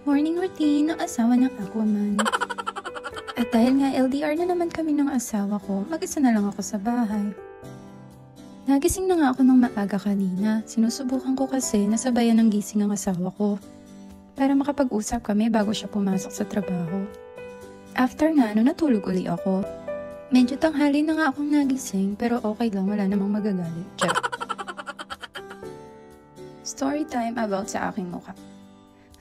Morning routine ng asawa ng Aquaman. At dahil nga LDR na naman kami ng asawa ko, mag-isa na lang ako sa bahay. Nagising na nga ako ng maaga kanina. Sinusubukan ko kasi nasabayan ng gising ang asawa ko para makapag-usap kami bago siya pumasok sa trabaho. After nga, natulog uli ako. Medyo tanghali na nga akong nagising pero okay lang, wala namang magagalit. Charot. Story time about sa aking mukha.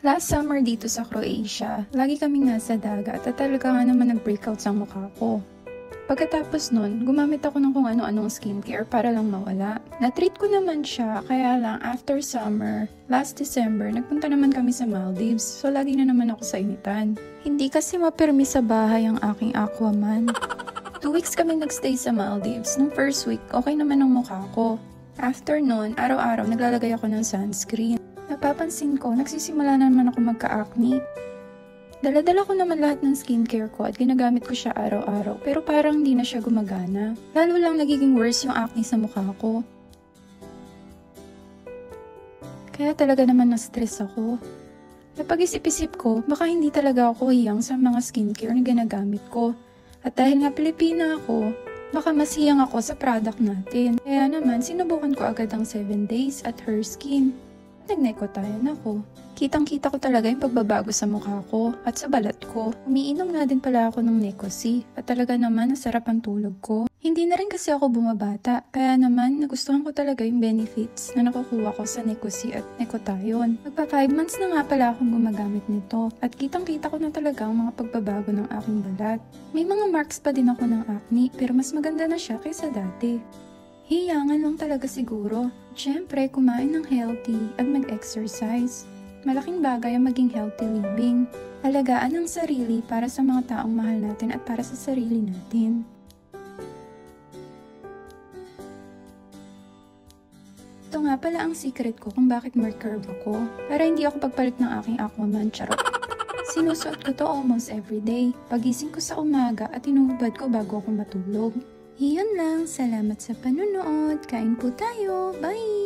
Last summer dito sa Croatia, lagi kaming nasa dagat at talaga nga naman nag-breakout sa mukha ko. Pagkatapos nun, gumamit ako ng kung ano-anong skincare para lang mawala. Na-treat ko naman siya, kaya lang after summer, last December, nagpunta naman kami sa Maldives, so lagi na naman ako sa initan. Hindi kasi mapirmi sa bahay ang aking Aquaman. 2 weeks kami nagstay sa Maldives. Nung first week, okay naman ang mukha ko. After nun, araw-araw naglalagay ako ng sunscreen. Napapansin ko, nagsisimula na naman ako magka-acne. Dala-dala ko naman lahat ng skincare ko at ginagamit ko siya araw-araw pero parang hindi na siya gumagana. Lalo lang nagiging worse yung acne sa mukha ko. Kaya talaga naman na-stress ako. Napag-isip-isip ko, baka hindi talaga ako hiyang sa mga skincare na ginagamit ko. At dahil nga Pilipina ako, baka mas hiyang ako sa product natin. Kaya naman, sinubukan ko agad ang 7 days at Her Skin. Nag-Necotyne ako. Kitang-kita ko talaga yung pagbabago sa mukha ko at sa balat ko. Umiinom nga din pala ako ng Necosi at talaga naman nasarap ang tulog ko. Hindi na rin kasi ako bumabata, kaya naman nagustuhan ko talaga yung benefits na nakukuha ko sa Necosi at Necotyne. Magpa 5 months na nga pala akong gumagamit nito at kitang-kita ko na talaga ang mga pagbabago ng aking balat. May mga marks pa din ako ng acne pero mas maganda na siya kaysa dati. Hiyangan lang talaga siguro. Siyempre, kumain ng healthy at mag-exercise. Malaking bagay ang maging healthy living. Alagaan ang sarili para sa mga taong mahal natin at para sa sarili natin. Ito nga pala ang secret ko kung bakit more curve ako. Para hindi ako pagpalit ng aking Aquaman, charot. Sinusuot ko to almost every day. Pagising ko sa umaga at inuhubad ko bago ako matulog. Iyon lang. Salamat sa panunood. Kain po tayo. Bye!